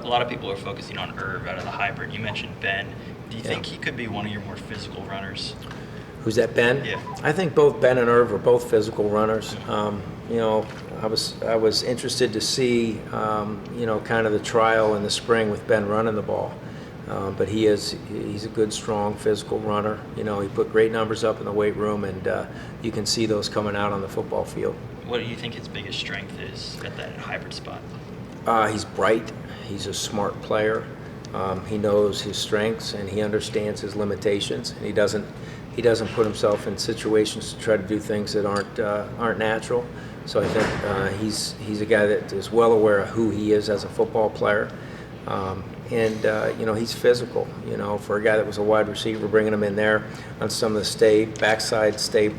a lot of people are focusing on Irv out of the hybrid. You mentioned Ben. Do you think he could be one of your more physical runners? Who's that, Ben? Yeah. I think both Ben and Irv are both physical runners. You know, I was interested to see, you know, kind of the trial in the spring with Ben running the ball. But he's a good, strong, physical runner. You know, he put great numbers up in the weight room, and you can see those coming out on the football field. What do you think his biggest strength is at that hybrid spot? He's bright. He's a smart player. He knows his strengths and he understands his limitations. And he doesn't put himself in situations to try to do things that aren't natural. So I think he's a guy that is well aware of who he is as a football player. You know, he's physical. You know, for a guy that was a wide receiver, bringing him in there on some of the backside stay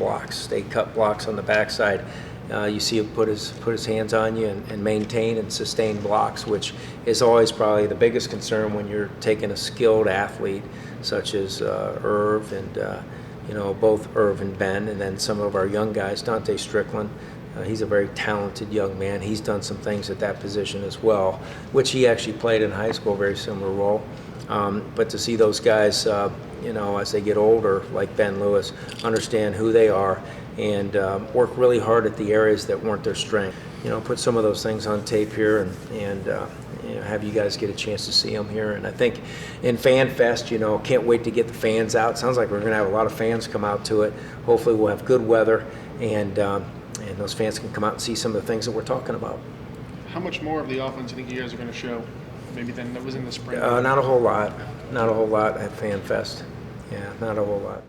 cut blocks on the backside. You see him put his hands on you and maintain and sustain blocks, which is always probably the biggest concern when you're taking a skilled athlete such as Irv and you know, both Irv and Ben, and then some of our young guys, Dante Strickland. He's a very talented young man. He's done some things at that position as well, which he actually played in high school, a very similar role. But to see those guys, you know, as they get older, like Ben Lewis, understand who they are and work really hard at the areas that weren't their strength. You know, put some of those things on tape here and you know, have you guys get a chance to see them here. And I think in FanFest, you know, can't wait to get the fans out. Sounds like we're going to have a lot of fans come out to it. Hopefully we'll have good weather and those fans can come out and see some of the things that we're talking about. How much more of the offense do you think you guys are going to show maybe than that was in the spring? Not a whole lot. Not a whole lot at FanFest. Yeah, not a whole lot.